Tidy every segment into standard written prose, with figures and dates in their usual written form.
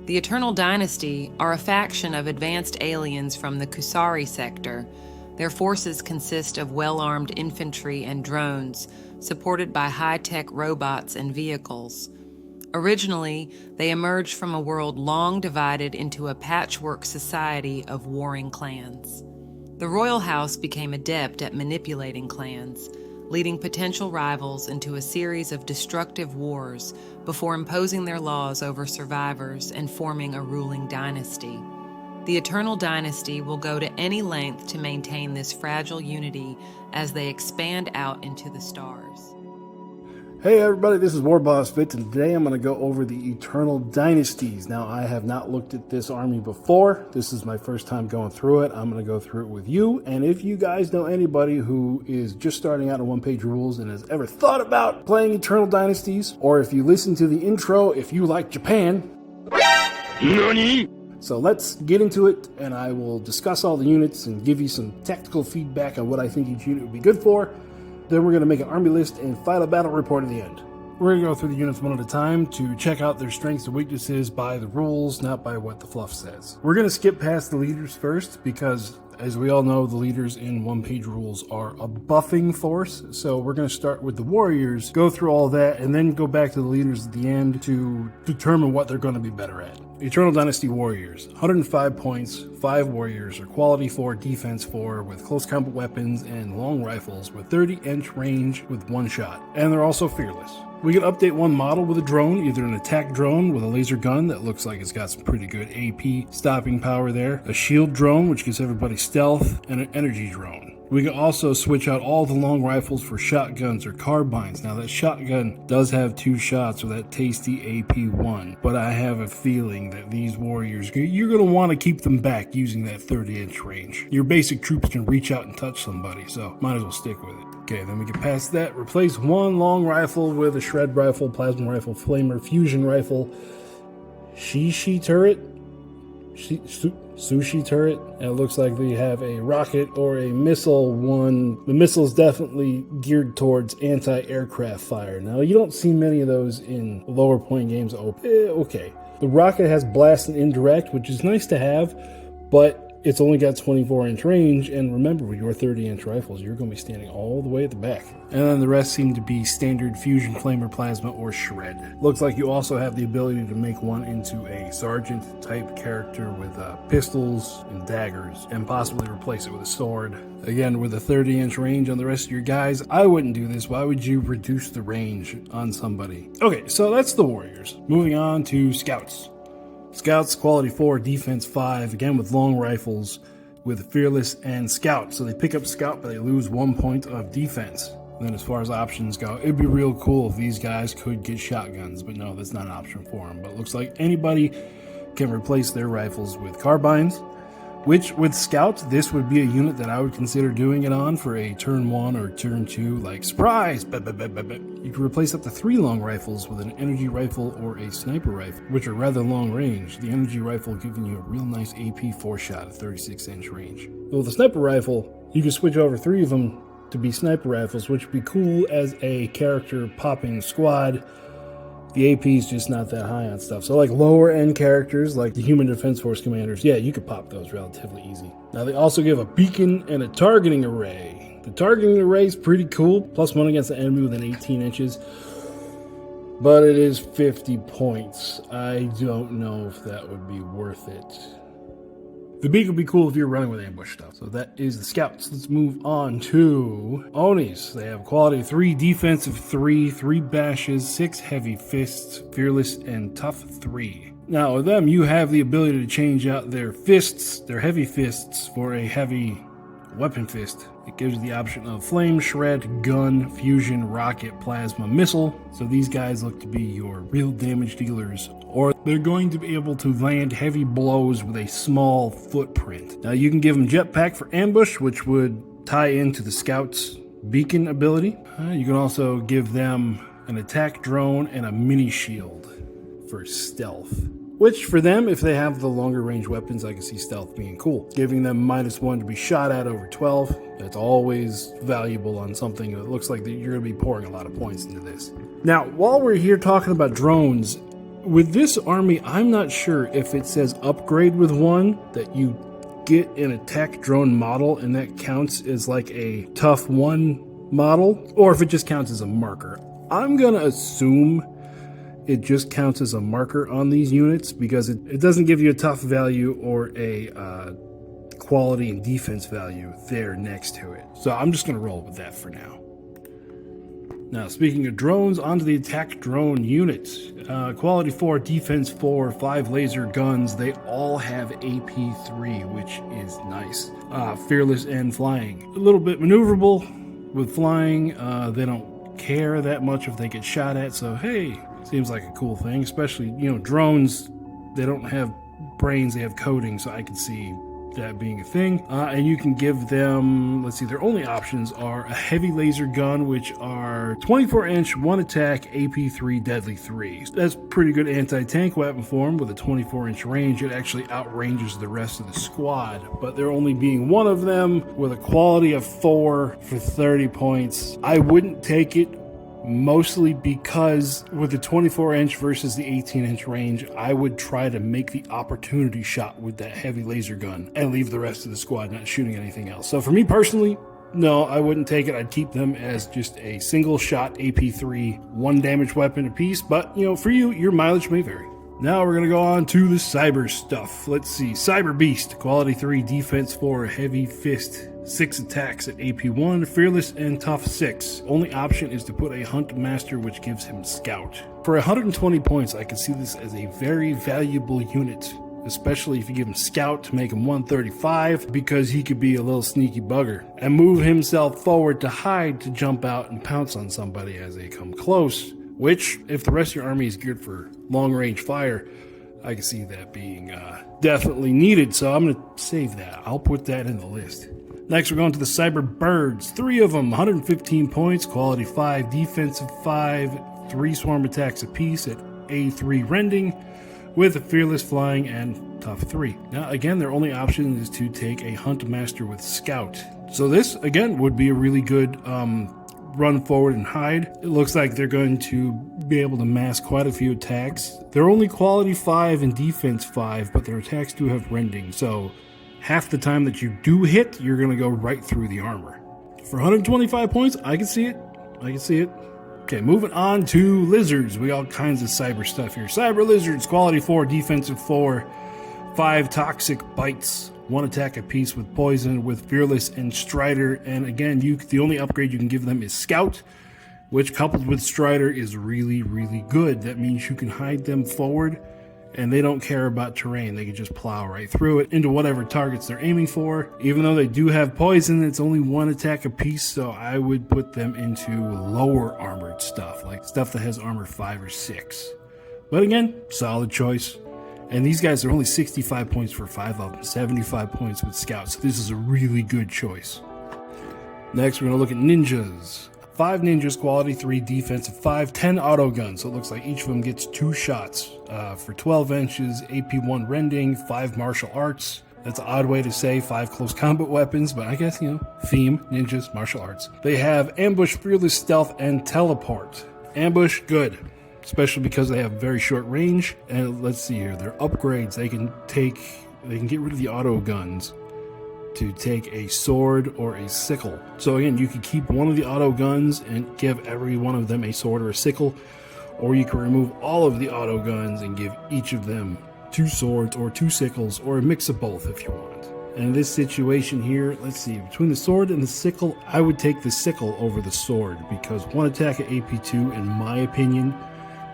The Eternal Dynasty are a faction of advanced aliens from the Kusari sector. Their forces consist of well-armed infantry and drones, supported by high-tech robots and vehicles. Originally, they emerged from a world long divided into a patchwork society of warring clans. The royal house became adept at manipulating clans, leading potential rivals into a series of destructive wars before imposing their laws over survivors and forming a ruling dynasty. The Eternal Dynasty will go to any length to maintain this fragile unity as they expand out into the stars. Hey everybody, this is Warboss Fitz, and today I'm going to go over the Eternal Dynasties. Now, I have not looked at this army before. This is my first time going through it. I'm going to go through it with you, and if you guys know anybody who is just starting out on one-page rules and has ever thought about playing Eternal Dynasties, or if you listen to the intro, if you like Japan... NANI? So let's get into it, and I will discuss all the units and give you some tactical feedback on what I think each unit would be good for. Then we're going to make an army list and file a battle report at the end. We're going to go through the units one at a time to check out their strengths and weaknesses by the rules, not by what the fluff says. We're going to skip past the leaders first because, as we all know, the leaders in one-page rules are a buffing force. So we're going to start with the warriors, go through all that, and then go back to the leaders at the end to determine what they're going to be better at. Eternal Dynasty Warriors, 105 points, 5 warriors are quality 4, defense 4 with close combat weapons and long rifles with 30-inch range with 1 shot. And they're also fearless. We can update one model with a drone, either an attack drone with a laser gun that looks like it's got some pretty good AP stopping power there, a shield drone which gives everybody stealth, and an energy drone. We can also switch out all the long rifles for shotguns or carbines. Now that shotgun does have 2 shots with that tasty AP1, but I have a feeling that these warriors, you're going to want to keep them back using that 30-inch range. Your basic troops can reach out and touch somebody, so might as well stick with it. Okay, then we get past that. Replace one long rifle with a shred rifle, plasma rifle, flamer, fusion rifle, shishi turret, sushi turret, and it looks like we have a rocket or a missile one. The missile is definitely geared towards anti-aircraft fire. Now, you don't see many of those in lower point games. Okay. The rocket has blast and indirect, which is nice to have, but it's only got 24-inch range, and remember, with your 30-inch rifles, you're going to be standing all the way at the back. And then the rest seem to be standard fusion, flamer, plasma, or shred. Looks like you also have the ability to make one into a sergeant-type character with pistols and daggers, and possibly replace it with a sword. Again, with a 30-inch range on the rest of your guys, I wouldn't do this. Why would you reduce the range on somebody? Okay, so that's the warriors. Moving on to scouts. Scouts, quality 4, defense 5, again with long rifles, with fearless and scout. So they pick up scout, but they lose 1 point of defense. And then as far as options go, it'd be real cool if these guys could get shotguns, but no, that's not an option for them. But it looks like anybody can replace their rifles with carbines, which with scouts, this would be a unit that I would consider doing it on for a turn 1 or turn 2, like surprise. You can replace up to 3 long rifles with an energy rifle or a sniper rifle, which are rather long range. The energy rifle giving you a real nice AP 4-shot at 36-inch range. But with the sniper rifle, you can switch over 3 of them to be sniper rifles, which would be cool as a character popping squad. The AP is just not that high on stuff. So like lower end characters like the Human Defense Force commanders, yeah, you could pop those relatively easy. Now they also give a beacon and a targeting array. The targeting array is pretty cool. +1 against the enemy within 18 inches. But it is 50 points. I don't know if that would be worth it. The beacon would be cool if you're running with ambush stuff. So that is the scouts. Let's move on to Onis. They have quality 3, defensive 3, 3 bashes, 6 heavy fists, fearless, and tough 3. Now with them, you have the ability to change out their fists, their heavy fists, for a heavy weapon fist. It gives you the option of flame, shred, gun, fusion, rocket, plasma, missile. So these guys look to be your real damage dealers, or they're going to be able to land heavy blows with a small footprint. Now you can give them jetpack for ambush, which would tie into the scout's beacon ability. You can also give them an attack drone and a mini shield for stealth. Which, for them, if they have the longer range weapons, I can see stealth being cool. Giving them -1 to be shot at over 12. That's always valuable on something that looks like that you're going to be pouring a lot of points into this. Now, while we're here talking about drones, With this army, I'm not sure if it says upgrade with 1 that you get an attack drone model and that counts as like a tough 1 model, or if it just counts as a marker. I'm gonna assume it just counts as a marker on these units because it doesn't give you a tough value or a quality and defense value there next to it. So I'm just gonna roll with that for now. Now, speaking of drones, onto the attack drone units. Quality 4, defense 4, 5 laser guns. They all have AP3, which is nice. Fearless and flying. A little bit maneuverable with flying. They don't care that much if they get shot at, so hey, seems like a cool thing. Especially, drones, they don't have brains, they have coding, so I can see that being a thing. And you can give them, let's see, their only options are a heavy laser gun, which are 24-inch, 1 attack, AP3, deadly 3. That's pretty good anti-tank weapon for them with a 24-inch range. It actually outranges the rest of the squad, but there only being 1 of them with a quality of 4 for 30 points. I wouldn't take it, mostly because with the 24-inch versus the 18-inch range, I would try to make the opportunity shot with that heavy laser gun and leave the rest of the squad not shooting anything else. So for me personally, no, I wouldn't take it. I'd keep them as just a single shot AP3, 1 damage weapon apiece. But, for you, your mileage may vary. Now we're going to go on to the cyber stuff. Let's see. Cyber Beast, quality 3, defense 4, heavy fist, 6 attacks at AP1, fearless and tough 6. Only option is to put a hunt master, which gives him scout. For 120 points, I can see this as a very valuable unit, especially if you give him scout to make him 135, because he could be a little sneaky bugger and move himself forward to hide to jump out and pounce on somebody as they come close. Which, if the rest of your army is geared for long-range fire, I can see that being definitely needed. So I'm going to save that. I'll put that in the list. Next, we're going to the Cyber Birds. 3 of them, 115 points, quality 5, defensive 5, 3 swarm attacks apiece at A3 rending, with a fearless flying and tough 3. Now, again, their only option is to take a hunt master with scout. So this, again, would be a really good run forward and hide. It looks like they're going to be able to mass quite a few attacks. They're only quality 5 and defense 5, but their attacks do have rending, so half the time that you do hit, you're going to go right through the armor. For 125 points, I can see it. Okay, moving on to lizards. We got all kinds of cyber stuff here. Cyber lizards, quality 4, defensive 4, 5 toxic bites, 1 attack apiece with poison, with fearless and strider. And again, the only upgrade you can give them is scout, which coupled with strider is really, really good. That means you can hide them forward and they don't care about terrain. They can just plow right through it into whatever targets they're aiming for. Even though they do have poison, it's only 1 attack apiece, so I would put them into lower armored stuff, like stuff that has armor 5 or 6. But again, solid choice. And these guys are only 65 points for 5 of them, 75 points with scouts. So this is a really good choice. Next, we're going to look at ninjas. 5 ninjas, quality 3, defensive 5, 10 auto guns. So it looks like each of them gets 2 shots for 12 inches, AP1 rending, 5 martial arts. That's an odd way to say 5 close combat weapons, but I guess, theme, ninjas, martial arts. They have ambush, fearless, stealth, and teleport. Ambush, good, especially because they have very short range. And let's see here, their upgrades, they can get rid of the auto guns to take a sword or a sickle. So again, you could keep one of the auto guns and give every one of them a sword or a sickle, or you can remove all of the auto guns and give each of them 2 swords or 2 sickles, or a mix of both if you want. And in this situation here, let's see, between the sword and the sickle, I would take the sickle over the sword, because 1 attack at AP2, in my opinion,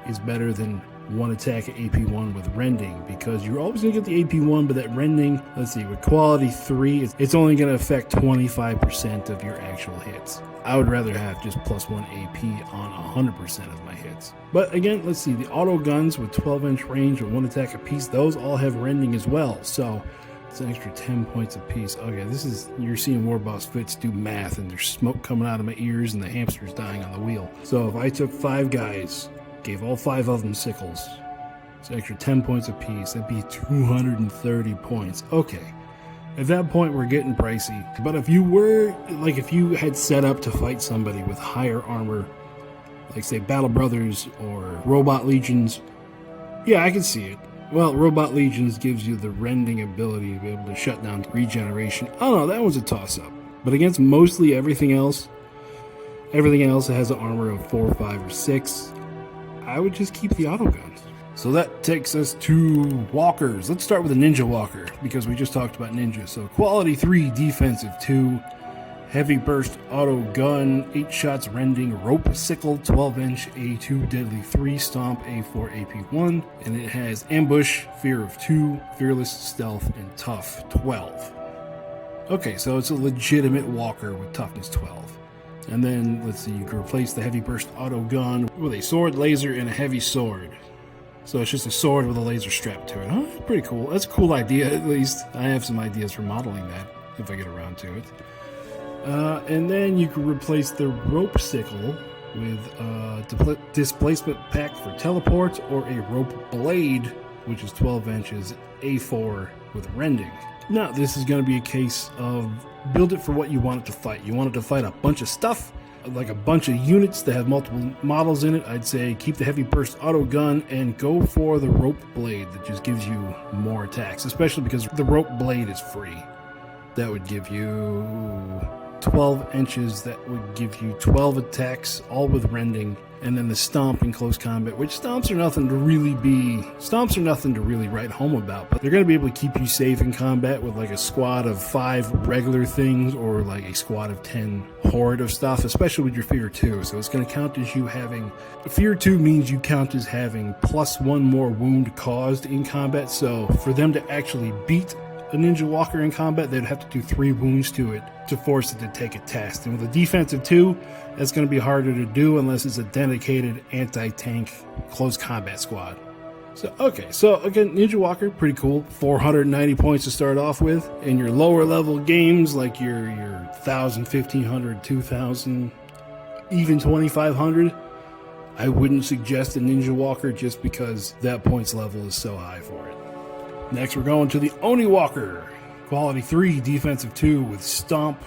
is better than 1 attack at AP1 with rending, because you're always going to get the AP1, but that rending, let's see, with quality 3, it's only going to affect 25% of your actual hits. I would rather have just +1 AP on 100% of my hits. But again, let's see, the auto guns with 12-inch range and 1 attack apiece, those all have rending as well, so it's an extra 10 points apiece. Okay, you're seeing Warboss Fitz do math, and there's smoke coming out of my ears and the hamster's dying on the wheel. So if I took 5 guys, gave all 5 of them sickles, it's an extra 10 points apiece, that'd be 230 points. Okay, at that point we're getting pricey. But if you had set up to fight somebody with higher armor, like say Battle Brothers or Robot Legions, Yeah, I can see it. Well, Robot Legions gives you the rending ability to be able to shut down regeneration. I don't know, that one's a toss-up. But against mostly everything else that has an armor of 4, 5, or 6, I would just keep the auto guns. So that takes us to walkers. Let's start with a Ninja Walker, because we just talked about ninja. So quality 3, defensive 2, heavy burst auto gun, 8 shots rending, rope sickle, 12-inch, A2, deadly 3, stomp, A4, AP1, and it has ambush, fear of 2, fearless, stealth, and tough 12. Okay, so it's a legitimate walker with toughness 12. And then, let's see, you can replace the heavy burst auto gun with a sword, laser, and a heavy sword. So it's just a sword with a laser strapped to it. Oh, pretty cool. That's a cool idea, at least. I have some ideas for modeling that, if I get around to it. And then you can replace the rope sickle with displacement pack for teleport, or a rope blade, which is 12 inches, A4 with rending. Now, this is going to be a case of build it for what you want it to fight. You want it to fight a bunch of stuff, like a bunch of units that have multiple models in it. I'd say keep the heavy burst auto gun and go for the rope blade that just gives you more attacks, especially because the rope blade is free. That would give you 12 inches, that would give you 12 attacks, all with rending. And then the stomp in close combat, which stomps are nothing to really write home about, but they're going to be able to keep you safe in combat with like a squad of 5 regular things, or like a squad of 10 horde of stuff, especially with your fear 2. So it's going to count as you having, fear 2 means you count as having +1 more wound caused in combat. So for them to actually beat a Ninja Walker in combat, they'd have to do 3 wounds to it to force it to take a test. And with a defensive 2, that's going to be harder to do unless it's a dedicated anti-tank close combat squad. So, okay, so again, Ninja Walker, pretty cool. 490 points to start off with. In your lower level games, like your 1,000, 1,500, 2,000, even 2,500, I wouldn't suggest a Ninja Walker just because that points level is so high for it. Next, we're going to the Oni Walker. Quality 3, defensive 2 with stomp,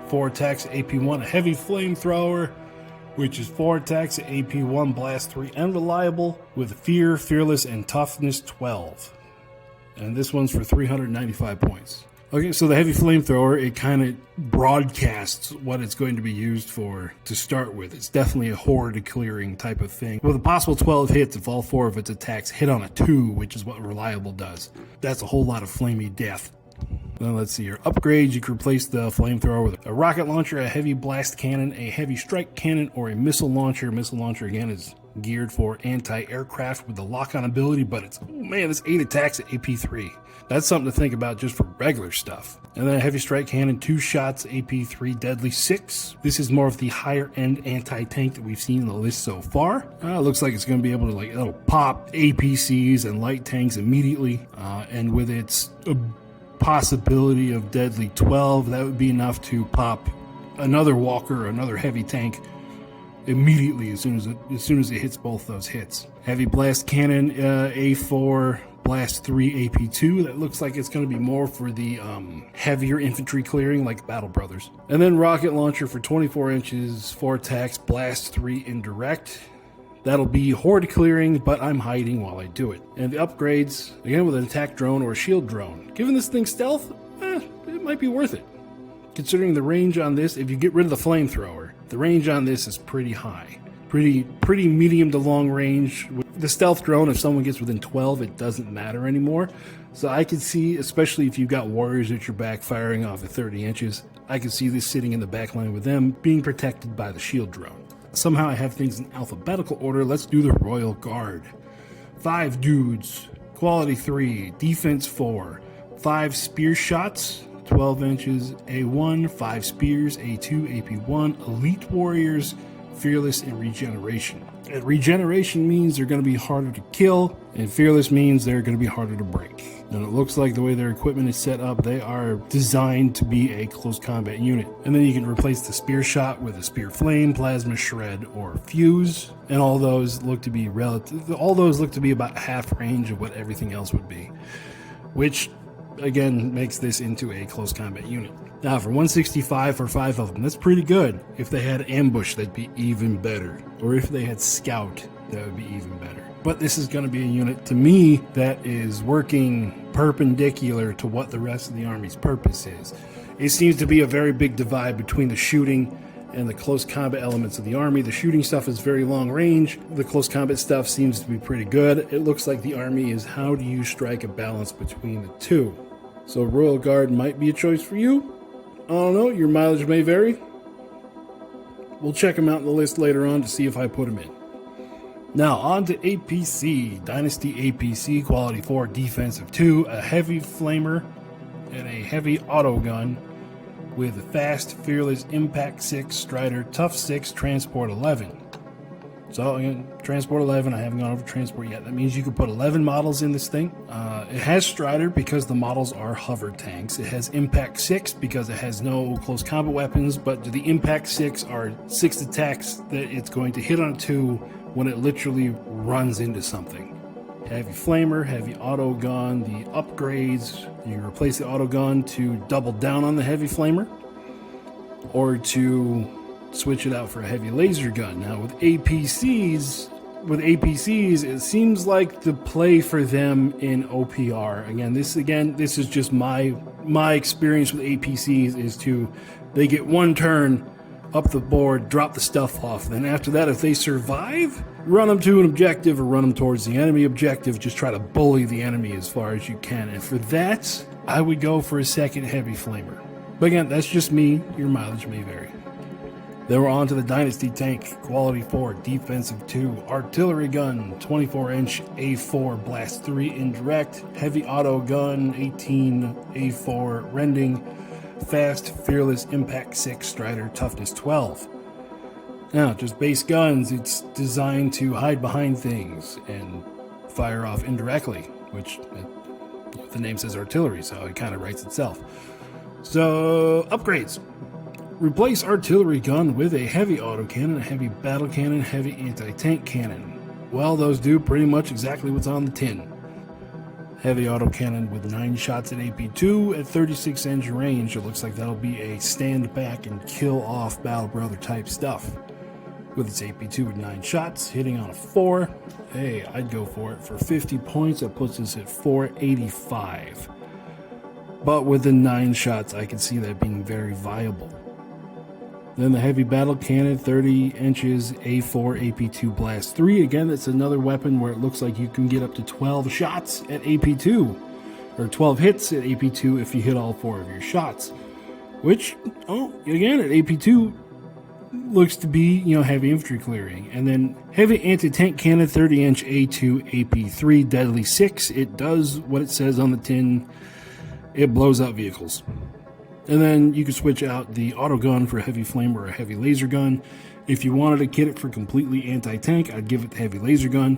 4 attacks, AP1, a heavy flamethrower, which is 4 attacks, AP1, blast 3, and reliable, with fear, fearless, and toughness 12. And this one's for 395 points. Okay, so the heavy flamethrower, it kind of broadcasts what it's going to be used for to start with. It's definitely a horde clearing type of thing. With a possible 12 hits if all 4 of its attacks hit on a 2, which is what reliable does. That's a whole lot of flamey death. Then let's see your upgrades. You can replace the flamethrower with a rocket launcher, a heavy blast cannon, a heavy strike cannon, or a missile launcher. Missile launcher, again, is geared for anti-aircraft with the lock-on ability, but it's 8 attacks at AP3. That's something to think about just for regular stuff. And then a heavy strike cannon, 2 shots, AP3, deadly 6. This is more of the higher-end anti-tank that we've seen in the list so far. It looks like it's going to be able to, it'll pop APCs and light tanks immediately, and with its possibility of deadly 12, that would be enough to pop another walker or another heavy tank immediately as soon as it hits both those hits. Heavy blast cannon, A4, blast 3, AP2. That looks like it's going to be more for the heavier infantry clearing, like Battle Brothers. And then rocket launcher for 24 inches, 4 attacks, blast 3, indirect. That'll be horde clearing, but I'm hiding while I do it. And the upgrades, again with an attack drone or a shield drone. Given this thing stealth, it might be worth it. Considering the range on this, if you get rid of the flamethrower, the range on this is pretty high. Pretty medium to long range. With the stealth drone, if someone gets within 12, it doesn't matter anymore. So I can see, especially if you've got warriors at your back firing off at 30 inches, I can see this sitting in the back line with them being protected by the shield drone. Somehow I have things in alphabetical order. Let's do the Royal Guard. 5 dudes, quality 3, defense 4, 5 spear shots, 12 inches, A1, 5 spears, A2, AP1, elite warriors, fearless, and regeneration. And regeneration means they're going to be harder to kill, and fearless means they're going to be harder to break. And it looks like the way their equipment is set up, they are designed to be a close combat unit. And then you can replace the spear shot with a spear flame, plasma shred, or fuse. And all those look to be about half range of what everything else would be, which again makes this into a close combat unit. Now for 165 for 5 of them, that's pretty good. If they had ambush, that'd be even better. Or if they had scout, that would be even better. But this is going to be a unit, to me, that is working perpendicular to what the rest of the Army's purpose is. It seems to be a very big divide between the shooting and the close combat elements of the Army. The shooting stuff is very long range. The close combat stuff seems to be pretty good. It looks like the Army is, how do you strike a balance between the two? So Royal Guard might be a choice for you. I don't know, your mileage may vary. We'll check them out in the list later on to see if I put them in. Now on to APC, Dynasty APC, quality 4, defensive 2, a heavy flamer and a heavy auto gun with fast, fearless, impact 6, strider, tough 6, transport 11. So again, transport 11, I haven't gone over transport yet. That means you can put 11 models in this thing. It has strider because the models are hover tanks. It has impact 6 because it has no close combat weapons, but the impact 6 are 6 attacks that it's going to hit on 2 when it literally runs into something. Heavy flamer, heavy auto gun, the upgrades, you can replace the auto gun to double down on the heavy flamer or to switch it out for a heavy laser gun. Now with APCs, it seems like the play for them in OPR. Again, this is just my experience with APCs is they get one turn up the board, drop the stuff off. Then after that, if they survive, run them to an objective or run them towards the enemy objective. Just try to bully the enemy as far as you can. And for that, I would go for a second heavy flamer. But again, that's just me. Your mileage may vary. Then we're on to the Dynasty tank, quality 4, defensive 2, artillery gun, 24-inch A4 blast 3 indirect, heavy auto gun, 18 A4 rending, fast, fearless, impact 6, strider, toughness 12. Now, just base guns, it's designed to hide behind things and fire off indirectly, which the name says artillery, so it kind of writes itself. So, upgrades. Replace artillery gun with a heavy autocannon, a heavy battle cannon, heavy anti-tank cannon. Well, those do pretty much exactly what's on the tin. Heavy autocannon with 9 shots at AP2 at 36 engine range. It looks like that'll be a stand back and kill off Battle Brother type stuff. With its AP2 with 9 shots, hitting on a 4. Hey, I'd go for it. For 50 points, that puts us at 485. But with the 9 shots, I can see that being very viable. Then the heavy battle cannon, 30 inches, A4, AP2 blast 3. Again, that's another weapon where it looks like you can get up to 12 shots at AP2. Or 12 hits at AP2 if you hit all 4 of your shots. Which, again, at AP2, looks to be, heavy infantry clearing. And then heavy anti-tank cannon, 30-inch A2, AP3, deadly 6. It does what it says on the tin. It blows up vehicles. And then you can switch out the auto gun for a heavy flame or a heavy laser gun. If you wanted to kit it for completely anti-tank, I'd give it the heavy laser gun.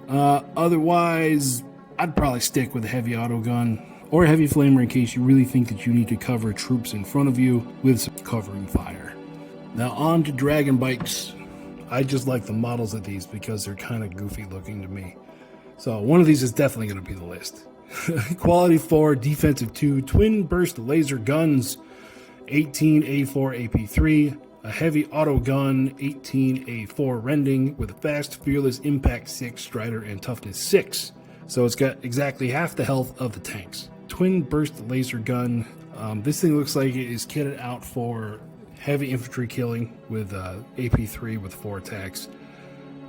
Otherwise, I'd probably stick with a heavy auto gun or a heavy flamer in case you really think that you need to cover troops in front of you with some covering fire. Now on to dragon bikes. I just like the models of these because they're kind of goofy looking to me. So one of these is definitely going to be the list. Quality 4, defensive 2, twin burst laser guns, 18 A4 AP3, a heavy auto gun, 18 A4 rending with a fast, fearless, impact 6, strider, and toughness 6. So it's got exactly half the health of the tanks. Twin burst laser gun. This thing looks like it is kitted out for heavy infantry killing with AP3 with 4 attacks.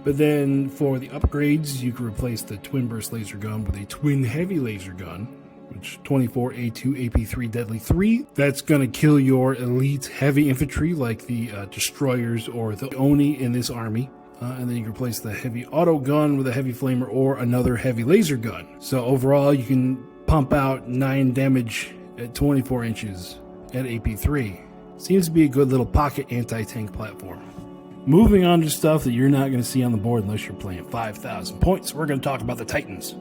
But then for the upgrades, you can replace the twin burst laser gun with a twin heavy laser gun, which 24 A2 AP3 deadly 3. That's going to kill your elite heavy infantry like the destroyers or the Oni in this army. And then you can replace the heavy auto gun with a heavy flamer or another heavy laser gun. So overall, you can pump out 9 damage at 24 inches at AP3. Seems to be a good little pocket anti-tank platform. Moving on to stuff that you're not going to see on the board unless you're playing 5,000 points, we're going to talk about the Titans.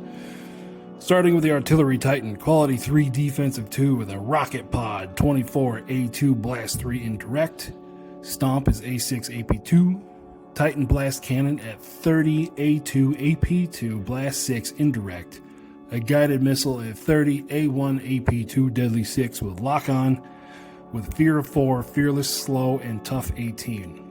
Starting with the Artillery Titan, quality 3, defensive 2 with a rocket pod, 24 A2 blast 3 indirect. Stomp is A6 AP2. Titan blast cannon at 30 A2 AP2 blast 6 indirect. A guided missile at 30 A1 AP2 deadly 6 with lock on, with fear of 4, fearless, slow, and tough 18.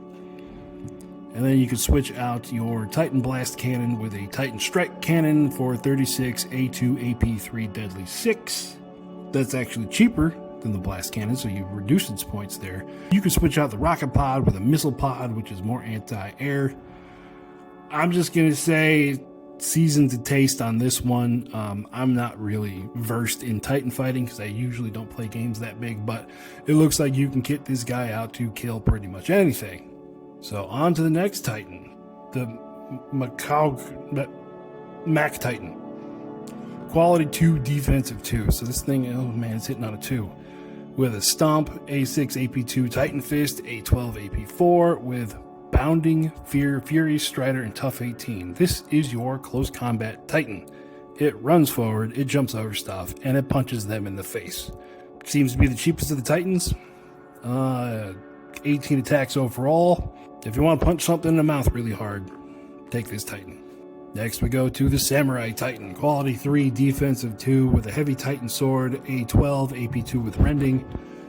And then you can switch out your Titan Blast Cannon with a Titan Strike Cannon for 36 A2 AP3 Deadly 6. That's actually cheaper than the Blast Cannon, so you reduce its points there. You can switch out the Rocket Pod with a Missile Pod, which is more anti-air. I'm just going to say seasoned to taste on this one. I'm not really versed in Titan fighting because I usually don't play games that big, but it looks like you can kit this guy out to kill pretty much anything. So on to the next Titan, the Mac Titan. Quality 2, defensive 2. So this thing, oh man, it's hitting on a 2. With a Stomp, A6 AP2 Titan Fist, A12 AP4 with Bounding, Fear, Fury, Strider, and Tough 18. This is your close combat Titan. It runs forward, it jumps over stuff, and it punches them in the face. Seems to be the cheapest of the Titans. 18 attacks overall. If you want to punch something in the mouth really hard, take this Titan. Next we go to the Samurai Titan. Quality 3, defensive 2 with a heavy Titan sword, A12, AP2 with rending,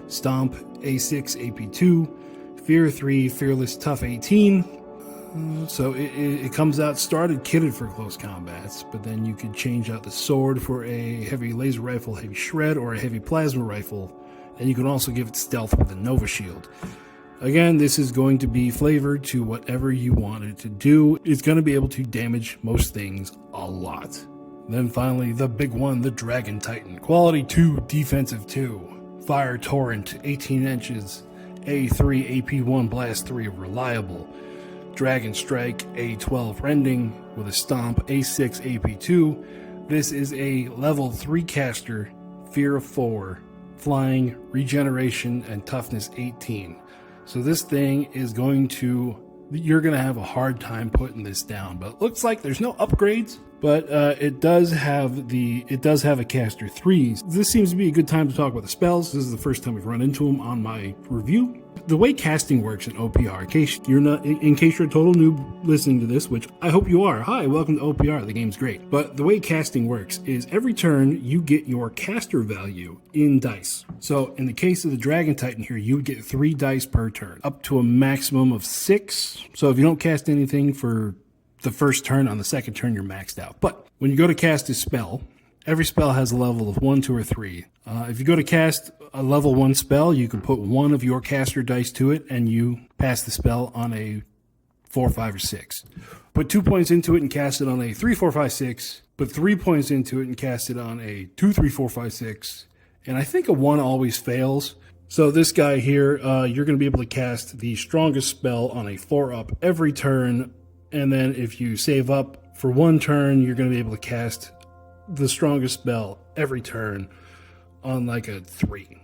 Stomp, A6, AP2, Fear 3, Fearless, Tough 18. So it comes out started kitted for close combats, but then you could change out the sword for a heavy laser rifle, heavy shred, or a heavy plasma rifle, and you can also give it stealth with a Nova Shield. Again, this is going to be flavored to whatever you want it to do. It's going to be able to damage most things a lot. Then finally, the big one, the Dragon Titan. Quality 2, defensive 2. Fire Torrent, 18 inches. A3, AP1, Blast 3, reliable. Dragon Strike, A12, rending with a Stomp, A6, AP2. This is a level 3 caster, Fear of 4, Flying, Regeneration, and Toughness 18. So this thing is you're going to have a hard time putting this down, but it looks like there's no upgrades, but it does have a caster 3. This seems to be a good time to talk about the spells. This is the first time we've run into them on my review. The way casting works in OPR, in case you're a total noob listening to this, which I hope you are. Hi, welcome to OPR. The game's great. But the way casting works is every turn you get your caster value in dice. So in the case of the Dragon Titan here, you would get 3 dice per turn, up to a maximum of 6. So if you don't cast anything for the first turn, on the second turn you're maxed out. But when you go to cast a spell, every spell has a level of 1, 2, or 3. If you go to cast a level 1 spell, you can put 1 of your caster dice to it, and you pass the spell on a 4, 5, or 6. Put 2 points into it and cast it on a 3, 4, 5, 6. Put 3 points into it and cast it on a 2, 3, 4, 5, 6. And I think a 1 always fails. So this guy here, you're going to be able to cast the strongest spell on a 4-up every turn. And then if you save up for 1 turn, you're going to be able to cast the strongest spell every turn on like a 3.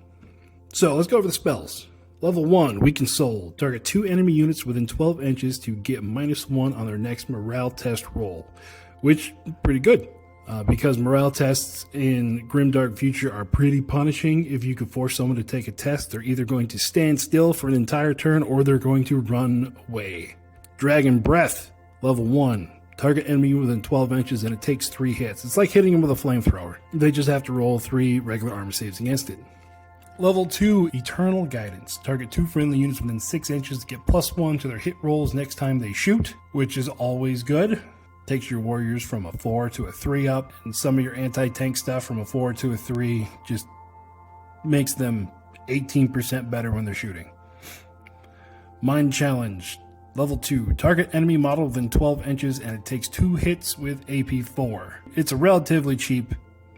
So let's go over the spells. Level 1, Weaken Soul. Target 2 enemy units within 12 inches to get -1 on their next morale test roll, which pretty good. Because morale tests in Grimdark Future are pretty punishing. If you could force someone to take a test, they're either going to stand still for an entire turn or they're going to run away. Dragon Breath. Level 1. Target enemy within 12 inches and it takes 3 hits. It's like hitting them with a flamethrower. They just have to roll 3 regular armor saves against it. Level 2, Eternal Guidance. Target 2 friendly units within 6 inches to get +1 to their hit rolls next time they shoot, which is always good. Takes your warriors from a 4 to a 3 up, and some of your anti-tank stuff from a 4 to a 3. Just makes them 18% better when they're shooting. Mind Challenge. Level 2, target enemy model within 12 inches and it takes 2 hits with AP4. It's a relatively cheap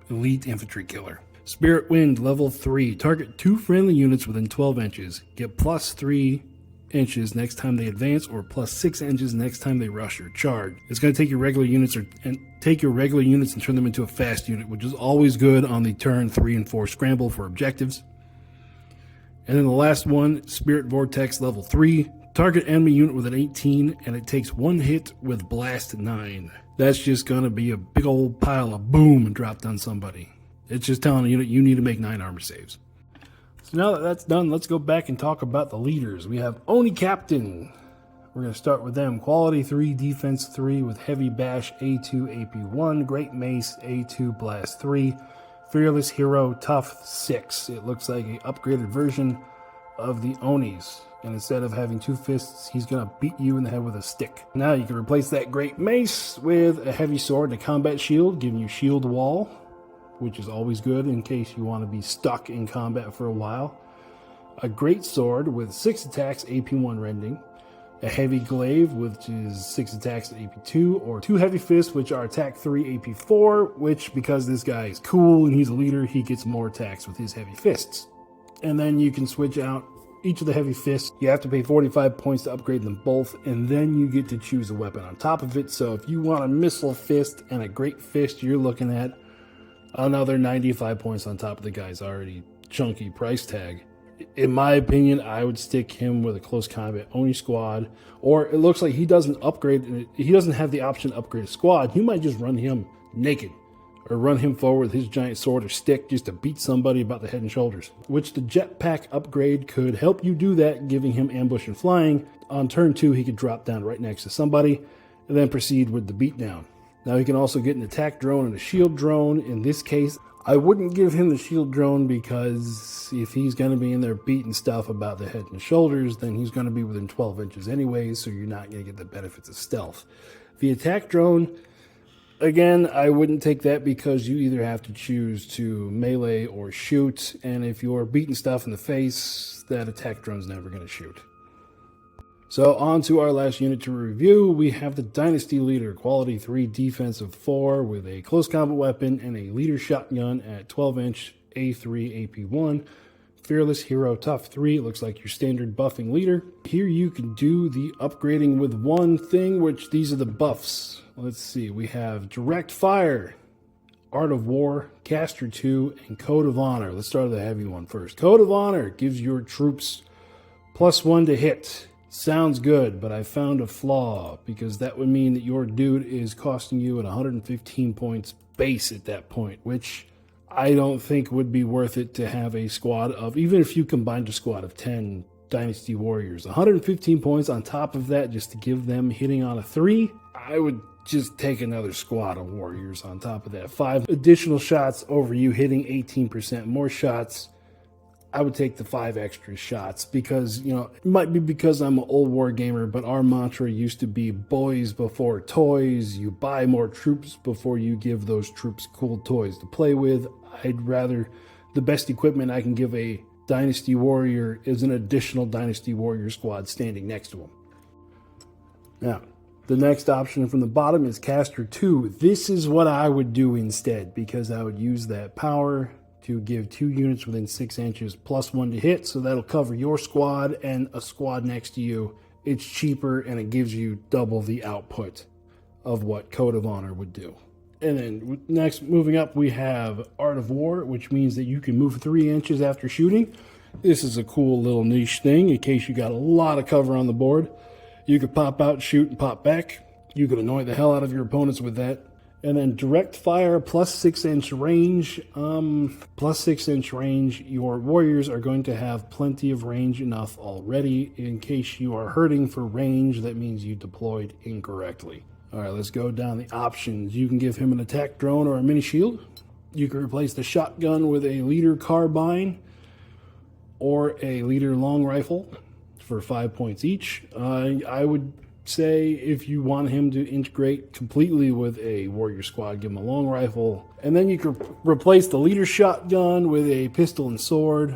elite infantry killer. Spirit Wind, level 3, target 2 friendly units within 12 inches. Get +3 inches next time they advance or +6 inches next time they rush or charge. It's going to take your regular units and turn them into a fast unit, which is always good on the turn 3 and 4 scramble for objectives. And then the last one, Spirit Vortex, level 3. Target enemy unit with an 18, and it takes 1 hit with Blast 9. That's just going to be a big old pile of boom dropped on somebody. It's just telling you that you need to make 9 armor saves. So now that that's done, let's go back and talk about the leaders. We have Oni Captain. We're going to start with them. Quality 3, Defense 3 with Heavy Bash, A2, AP1, Great Mace, A2, Blast 3, Fearless Hero, Tough 6. It looks like an upgraded version of the Onis. And instead of having 2 fists, he's going to beat you in the head with a stick. Now you can replace that great mace with a heavy sword and a combat shield, giving you shield wall, which is always good in case you want to be stuck in combat for a while. A great sword with 6 attacks, AP1 rending. A heavy glaive, which is 6 attacks at AP2, or 2 heavy fists, which are attack 3, AP4, which, because this guy is cool and he's a leader, he gets more attacks with his heavy fists. And then you can switch out each of the heavy fists. You have to pay 45 points to upgrade them both, and then you get to choose a weapon on top of it. So if you want a missile fist and a great fist, you're looking at another 95 points on top of the guy's already chunky price tag. In my opinion, I would stick him with a close combat Oni squad, or it looks like he doesn't upgrade, he doesn't have the option to upgrade a squad. You might just run him naked, or run him forward with his giant sword or stick just to beat somebody about the head and shoulders, which the jetpack upgrade could help you do that, giving him ambush and flying. On turn 2, he could drop down right next to somebody and then proceed with the beatdown. Now he can also get an attack drone and a shield drone. In this case, I wouldn't give him the shield drone because if he's going to be in there beating stuff about the head and shoulders, then he's going to be within 12 inches anyways, so you're not going to get the benefits of stealth. The attack drone, again, I wouldn't take that because you either have to choose to melee or shoot, and if you're beating stuff in the face, that attack drone's never going to shoot. So on to our last unit to review. We have the Dynasty Leader, quality 3, defense of 4, with a close combat weapon and a leader shotgun at 12-inch A3 AP1. Fearless Hero Tough 3, it looks like your standard buffing leader. Here you can do the upgrading with one thing, which these are the buffs. Let's see, we have Direct Fire, Art of War, Caster 2, and Code of Honor. Let's start with the heavy one first. Code of Honor gives your troops +1 to hit. Sounds good, but I found a flaw, because that would mean that your dude is costing you at 115 points base at that point, which I don't think would be worth it to have a squad of, even if you combined a squad of 10 Dynasty Warriors. 115 points on top of that just to give them hitting on a 3, I would just take another squad of Warriors on top of that. 5 additional shots over you hitting 18% more shots. I would take the 5 extra shots because, you know, it might be because I'm an old war gamer, but our mantra used to be boys before toys. You buy more troops before you give those troops cool toys to play with. I'd rather the best equipment I can give a Dynasty Warrior is an additional Dynasty Warrior squad standing next to him. Now, the next option from the bottom is Caster 2. This is what I would do instead, because I would use that power to give 2 units within 6 inches +1 to hit, so that'll cover your squad and a squad next to you. It's cheaper and it gives you double the output of what Code of Honor would do. And then next, moving up, we have Art of War, which means that you can move 3 inches after shooting. This is a cool little niche thing in case you got a lot of cover on the board. You could pop out, shoot, and pop back. You could annoy the hell out of your opponents with that. And then Direct Fire +6-inch range. +6-inch range, your warriors are going to have plenty of range enough already. In case you are hurting for range, that means you deployed incorrectly. All right, let's go down the options. You can give him an attack drone or a mini shield. You can replace the shotgun with a leader carbine or a leader long rifle for 5 points each. I would say if you want him to integrate completely with a warrior squad, give him a long rifle. And then you could replace the leader shotgun with a pistol and sword,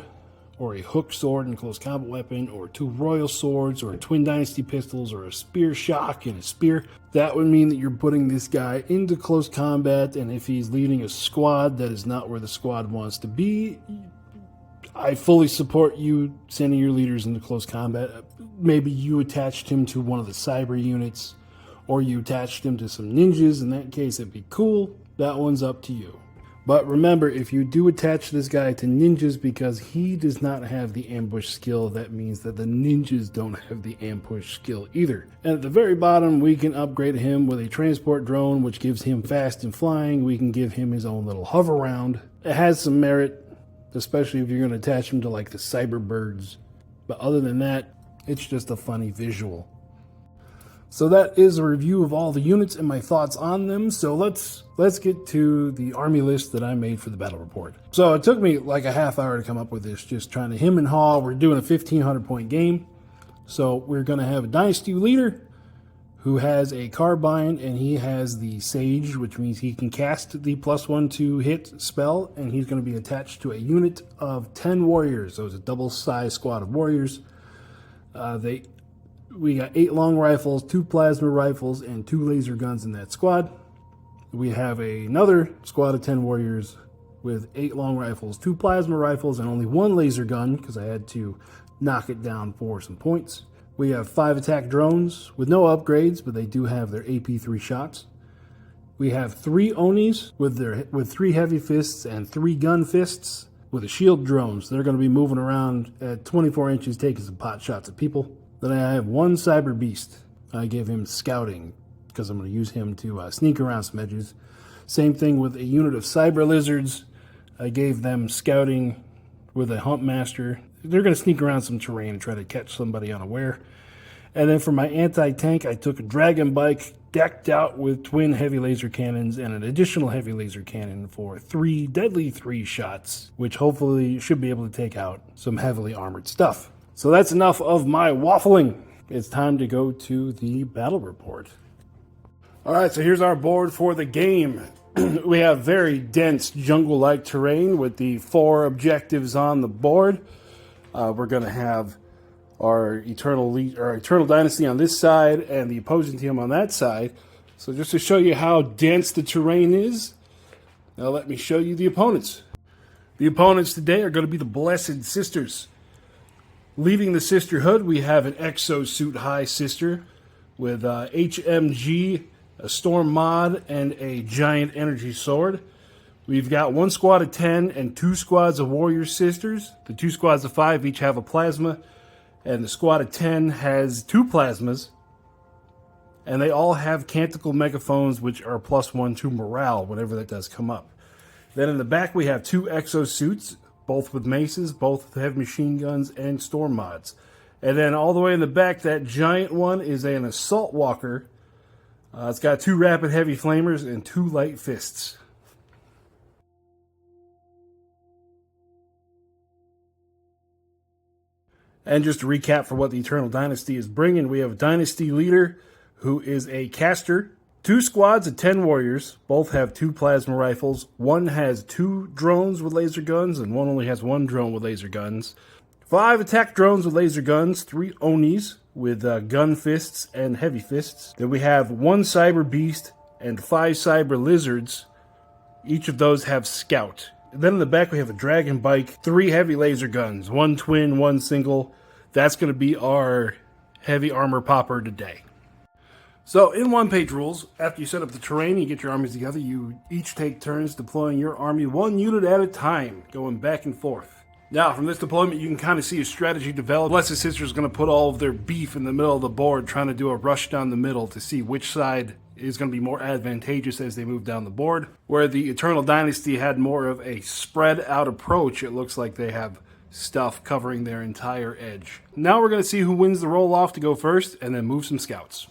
or a hook sword and close combat weapon, or 2 royal swords, or twin dynasty pistols, or a spear shock and a spear. That would mean that you're putting this guy into close combat, and if he's leading a squad that is not where the squad wants to be, I fully support you sending your leaders into close combat. Maybe you attached him to one of the cyber units, or you attached him to some ninjas. In that case, it'd be cool. That one's up to you. But remember, if you do attach this guy to ninjas because he does not have the ambush skill, that means that the ninjas don't have the ambush skill either. And at the very bottom, we can upgrade him with a transport drone, which gives him fast and flying. We can give him his own little hover round. It has some merit, especially if you're going to attach him to like the cyber birds. But other than that, it's just a funny visual. So that is a review of all the units and my thoughts on them. So let's get to the army list that I made for the battle report. So it took me like a half hour to come up with this, just trying to hem and haw. We're doing a 1,500 point game. So we're going to have a Dynasty leader who has a carbine, and he has the Sage, which means he can cast the +1/2 hit spell, and he's going to be attached to a unit of 10 warriors. So it's a double-sized squad of warriors. We got 8 long rifles, 2 plasma rifles, and 2 laser guns in that squad. We have another squad of 10 warriors with 8 long rifles, 2 plasma rifles, and only 1 laser gun because I had to knock it down for some points. We have 5 attack drones with no upgrades, but they do have their AP3 shots. We have 3 Onis with 3 heavy fists and 3 gun fists with a shield drones. They're going to be moving around at 24 inches, taking some pot shots at people. Then I have 1 Cyber Beast. I gave him scouting because I'm going to use him to sneak around some edges. Same thing with a unit of Cyber Lizards. I gave them scouting with a Hunt Master. They're going to sneak around some terrain and try to catch somebody unaware. And then for my anti-tank, I took a Dragon Bike decked out with twin heavy laser cannons and an additional heavy laser cannon for 3 deadly 3 shots, which hopefully should be able to take out some heavily armored stuff. So that's enough of my waffling. It's time to go to the battle report. All right, so here's our board for the game. We have very dense jungle-like terrain with the 4 objectives on the board. We're going to have our Eternal Dynasty on this side and the opposing team on that side. So just to show you how dense the terrain is, now let me show you the opponents. The opponents today are going to be the Blessed Sisters. Leading the Sisterhood, we have an Exosuit High Sister with HMG, a Storm Mod, and a Giant Energy Sword. We've got 1 squad of 10 and 2 squads of Warrior Sisters. The 2 squads of 5 each have a plasma, and the squad of 10 has 2 plasmas. And they all have Canticle Megaphones, which are +1 to morale whenever that does come up. Then in the back, we have 2 Exosuits, both with maces, both have machine guns and storm mods. And then all the way in the back, that giant one is an Assault Walker. It's got 2 rapid heavy flamers and 2 light fists. And just to recap for what the Eternal Dynasty is bringing, we have a Dynasty leader who is a caster. 2 squads of 10 warriors, both have 2 plasma rifles. 1 has 2 drones with laser guns, and 1 only has 1 drone with laser guns. 5 attack drones with laser guns, 3 Onis with gun fists and heavy fists. Then we have 1 Cyber Beast and 5 Cyber Lizards. Each of those have Scout. Then in the back we have a Dragon Bike, 3 heavy laser guns, 1 twin, 1 single. That's going to be our heavy armor popper today. So, in one-page rules, after you set up the terrain and you get your armies together, you each take turns deploying your army 1 unit at a time, going back and forth. Now, from this deployment, you can kind of see a strategy develop. Blessed Sister is going to put all of their beef in the middle of the board, trying to do a rush down the middle to see which side is going to be more advantageous as they move down the board. Where the Eternal Dynasty had more of a spread-out approach, it looks like they have stuff covering their entire edge. Now we're going to see who wins the roll-off to go first, and then move some scouts.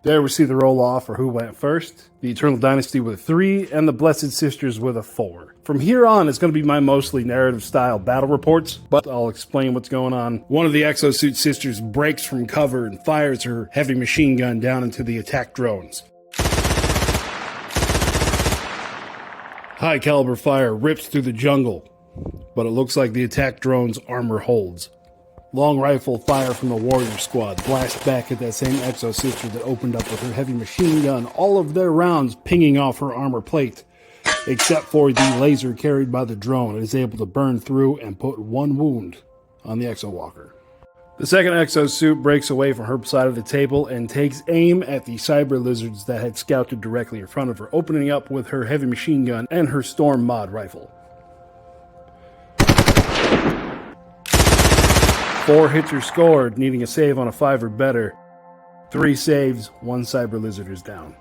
There we see the roll-off for who went first. The Eternal Dynasty with a 3, and the Blessed Sisters with a 4. From here on, it's going to be my mostly narrative-style battle reports, but I'll explain what's going on. One of the Exosuit Sisters breaks from cover and fires her heavy machine gun down into the attack drones. High-caliber fire rips through the jungle, but it looks like the attack drone's armor holds. Long rifle fire from the warrior squad blasts back at that same Exo-Sister that opened up with her heavy machine gun, all of their rounds pinging off her armor plate, except for the laser carried by the drone. It is able to burn through and put 1 wound on the Exo Walker. The second Exo-Suit breaks away from her side of the table and takes aim at the Cyber Lizards that had scouted directly in front of her, opening up with her heavy machine gun and her Storm Mod rifle. 4 hits are scored, needing a save on a 5 or better. 3 saves, 1 Cyber Lizard is down.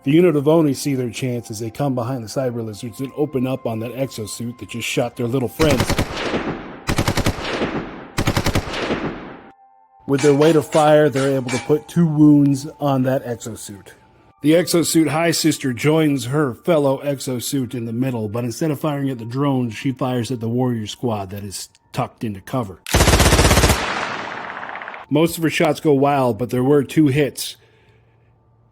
The unit of Oni see their chance as they come behind the Cyber Lizards and open up on that Exosuit that just shot their little friends. With their weight of fire, they're able to put 2 wounds on that exosuit. The exosuit High Sister joins her fellow exosuit in the middle, but instead of firing at the drones, she fires at the warrior squad that is tucked into cover. Most of her shots go wild, but there were 2 hits,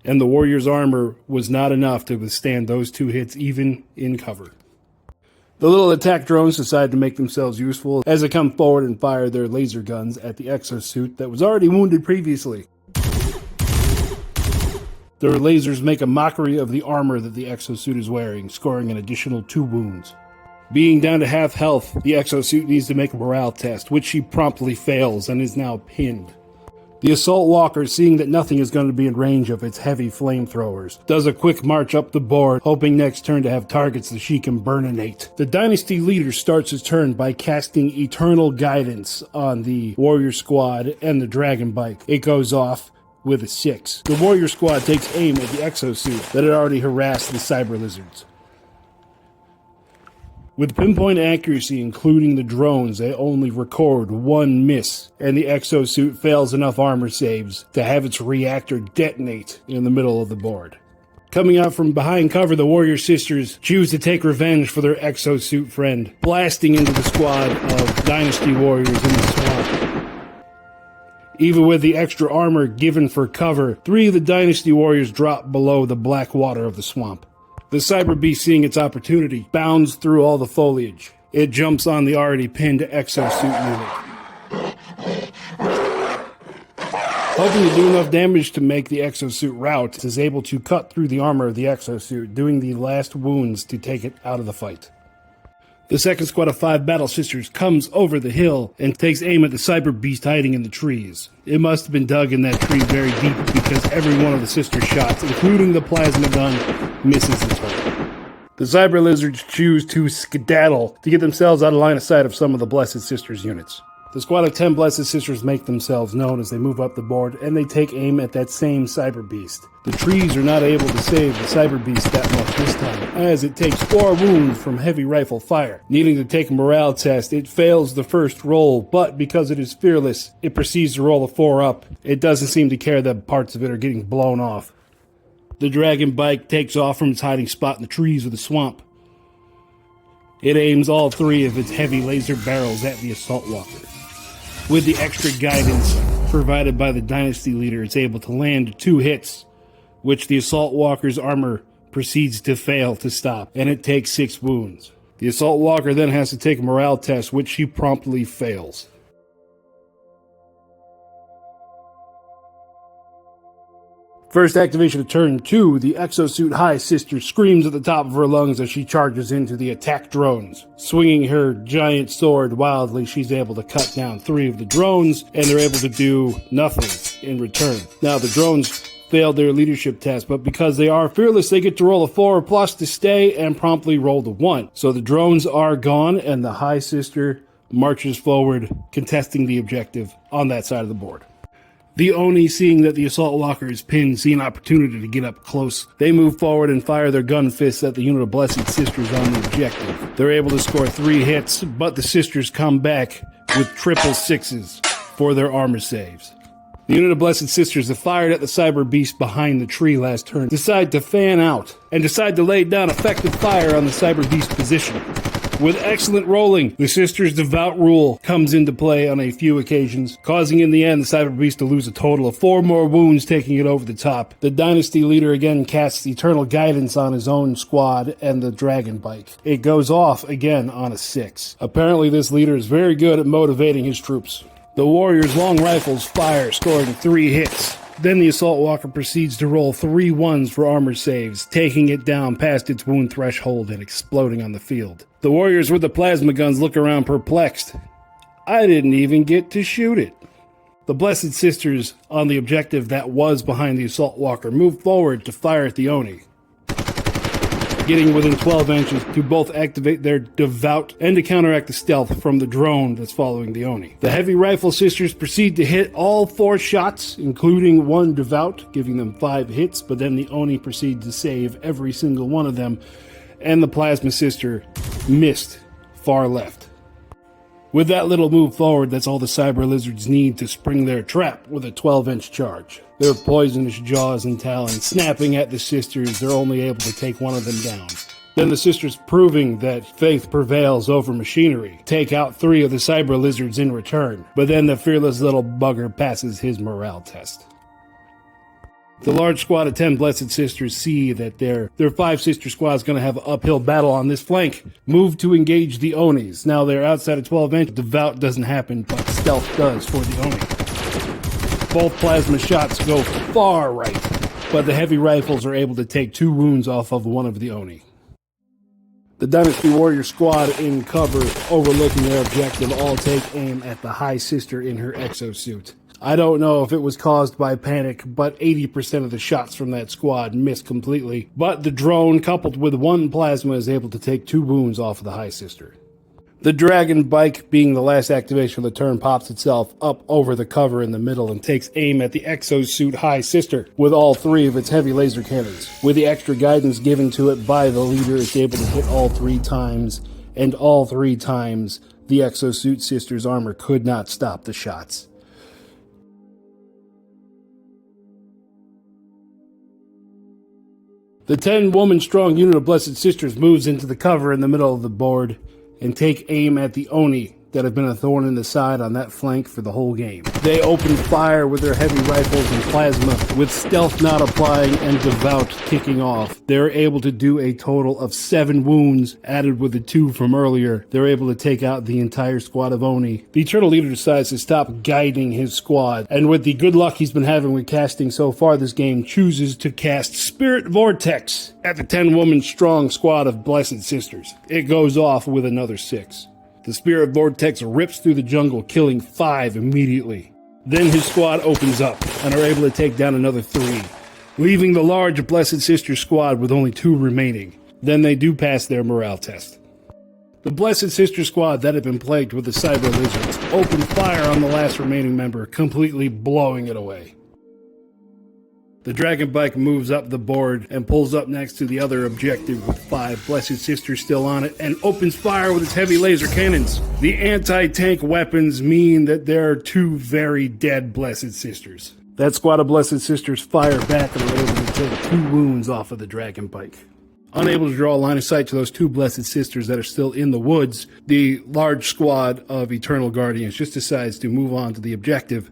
and the warrior's armor was not enough to withstand those 2 hits even in cover. The little attack drones decide to make themselves useful as they come forward and fire their laser guns at the exosuit that was already wounded previously. Their lasers make a mockery of the armor that the exosuit is wearing, scoring an additional 2 wounds. Being down to half health, the exosuit needs to make a morale test, which she promptly fails and is now pinned. The Assault Walker, seeing that nothing is going to be in range of its heavy flamethrowers, does a quick march up the board, hoping next turn to have targets that she can burninate. The Dynasty leader starts his turn by casting Eternal Guidance on the Warrior Squad and the Dragon Bike. It goes off with a 6. The Warrior Squad takes aim at the exosuit that had already harassed the Cyber Lizards. With pinpoint accuracy, including the drones, they only record 1 miss, and the exosuit fails enough armor saves to have its reactor detonate in the middle of the board. Coming out from behind cover, the Warrior Sisters choose to take revenge for their exosuit friend, blasting into the squad of Dynasty Warriors in the swamp. Even with the extra armor given for cover, 3 of the Dynasty Warriors drop below the black water of the swamp. The Cyber Beast, seeing its opportunity, bounds through all the foliage. It jumps on the already pinned exosuit unit. Hoping to do enough damage to make the exosuit rout, it is able to cut through the armor of the exosuit, doing the last wounds to take it out of the fight. The second squad of 5 Battle Sisters comes over the hill and takes aim at the Cyber Beast hiding in the trees. It must have been dug in that tree very deep because every one of the sister shots, including the plasma gun, misses the target. The Cyber Lizards choose to skedaddle to get themselves out of line of sight of some of the Blessed Sisters units. The squad of 10 Blessed Sisters make themselves known as they move up the board, and they take aim at that same Cyber Beast. The trees are not able to save the Cyber Beast that much this time, as it takes 4 wounds from heavy rifle fire. Needing to take a morale test, it fails the first roll, but because it is fearless, it proceeds to roll a 4 up. It doesn't seem to care that parts of it are getting blown off. The Dragon Bike takes off from its hiding spot in the trees of the swamp. It aims all 3 of its heavy laser barrels at the Assault Walker. With the extra guidance provided by the Dynasty leader, it's able to land 2 hits, which the Assault Walker's armor proceeds to fail to stop, and it takes 6 wounds. The Assault Walker then has to take a morale test, which she promptly fails. First activation of turn 2, the exosuit High Sister screams at the top of her lungs as she charges into the attack drones. Swinging her giant sword wildly, she's able to cut down 3 of the drones, and they're able to do nothing in return. Now, the drones failed their leadership test, but because they are fearless, they get to roll a 4+ to stay and promptly roll the 1. So the drones are gone, and the High Sister marches forward, contesting the objective on that side of the board. The Oni, seeing that the Assault Walker is pinned, see an opportunity to get up close. They move forward and fire their gun fists at the unit of Blessed Sisters on the objective. They're able to score 3 hits, but the Sisters come back with triple 6s for their armor saves. The unit of Blessed Sisters that fired at the Cyber Beast behind the tree last turn decide to fan out and decide to lay down effective fire on the Cyber Beast position. With excellent rolling, the Sisters' devout rule comes into play on a few occasions, causing in the end the Cyber Beast to lose a total of 4 more wounds, taking it over the top. The Dynasty leader again casts Eternal Guidance on his own squad and the Dragon Bike. It goes off again on a 6. Apparently this leader is very good at motivating his troops. The Warriors' long rifles fire, scoring 3 hits. Then the Assault Walker proceeds to roll 3 1s for armor saves, taking it down past its wound threshold and exploding on the field. The Warriors with the plasma guns look around perplexed. I didn't even get to shoot it. The Blessed Sisters on the objective that was behind the Assault Walker move forward to fire at the Oni, getting within 12 inches to both activate their devout and to counteract the stealth from the drone that's following the Oni. The Heavy Rifle Sisters proceed to hit all 4 shots, including 1 devout, giving them 5 hits, but then the Oni proceed to save every single one of them, and the Plasma Sister missed far left. With that little move forward, that's all the Cyber Lizards need to spring their trap with a 12-inch charge. Their poisonous jaws and talons snapping at the sisters, they're only able to take one of them down. Then the sisters, proving that faith prevails over machinery, take out 3 of the Cyber Lizards in return. But then the fearless little bugger passes his morale test. The large squad of 10 Blessed Sisters see that their 5 sister squad is going to have an uphill battle on this flank. Move to engage the Onis. Now they're outside of 12 inch. Devout doesn't happen, but stealth does for the Oni. Both plasma shots go far right, but the heavy rifles are able to take 2 wounds off of one of the Oni. The Dynasty Warriors squad in cover, overlooking their objective, all take aim at the High Sister in her exosuit. I don't know if it was caused by panic, but 80% of the shots from that squad missed completely. But the drone, coupled with 1 plasma, is able to take 2 wounds off of the High Sister. The Dragon Bike, being the last activation of the turn, pops itself up over the cover in the middle and takes aim at the exosuit High Sister with all 3 of its heavy laser cannons. With the extra guidance given to it by the leader, it's able to hit all 3 times, and all 3 times the exosuit sister's armor could not stop the shots. The 10-woman-strong unit of Blessed Sisters moves into the cover in the middle of the board and take aim at the Oni that have been a thorn in the side on that flank for the whole game. They open fire with their heavy rifles and plasma, with stealth not applying and devout kicking off. They're able to do a total of 7 wounds, added with the 2 from earlier. They're able to take out the entire squad of Oni. The Eternal Leader decides to stop guiding his squad, and with the good luck he's been having with casting so far this game, chooses to cast Spirit Vortex at the 10-woman-strong squad of Blessed Sisters. It goes off with another 6. The Spirit Vortex rips through the jungle, killing 5 immediately. Then his squad opens up and are able to take down another 3, leaving the large Blessed Sister squad with only 2 remaining. Then they do pass their morale test. The Blessed Sister squad that had been plagued with the Cyber Lizards open fire on the last remaining member, completely blowing it away. The Dragon Bike moves up the board and pulls up next to the other objective with 5 Blessed Sisters still on it and opens fire with its heavy laser cannons. The anti-tank weapons mean that there are 2 very dead Blessed Sisters. That squad of Blessed Sisters fire back and are able to take 2 wounds off of the Dragon Bike. Unable to draw a line of sight to those 2 Blessed Sisters that are still in the woods, the large squad of Eternal Guardians just decides to move on to the objective.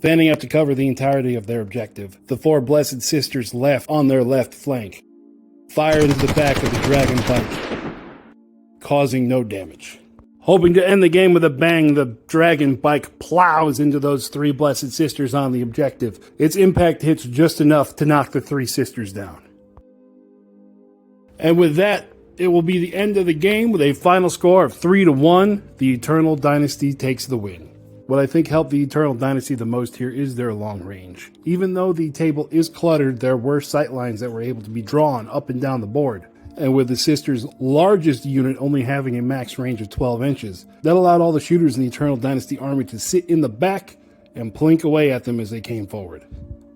Fanning out to cover the entirety of their objective, the 4 Blessed Sisters left on their left flank fire into the back of the Dragon Bike, causing no damage. Hoping to end the game with a bang, the Dragon Bike plows into those 3 Blessed Sisters on the objective. Its impact hits just enough to knock the 3 sisters down. And with that, it will be the end of the game with a final score of 3-1. The Eternal Dynasty takes the win. What I think helped the Eternal Dynasty the most here is their long range. Even though the table is cluttered, there were sight lines that were able to be drawn up and down the board. And with the Sisters' largest unit only having a max range of 12 inches, that allowed all the shooters in the Eternal Dynasty army to sit in the back and plink away at them as they came forward.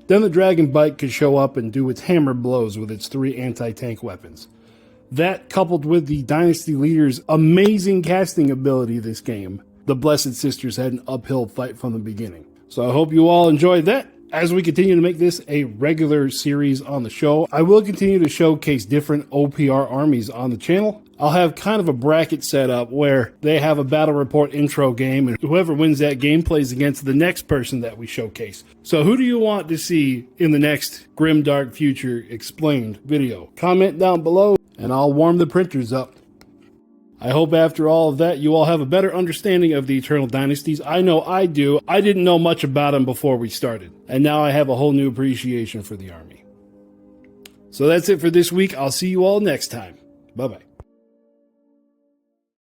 Then the Dragon Bike could show up and do its hammer blows with its 3 anti-tank weapons. That, coupled with the Dynasty Leader's amazing casting ability this game, the Blessed Sisters had an uphill fight from the beginning. So I hope you all enjoyed that. As we continue to make this a regular series on the show, I will continue to showcase different OPR armies on the channel. I'll have kind of a bracket set up where they have a battle report intro game, and whoever wins that game plays against the next person that we showcase. So who do you want to see in the next Grimdark Future Explained video? Comment down below, and I'll warm the printers up. I hope after all of that, you all have a better understanding of the Eternal Dynasties. I know I do. I didn't know much about them before we started, and now I have a whole new appreciation for the army. So that's it for this week. I'll see you all next time. Bye-bye.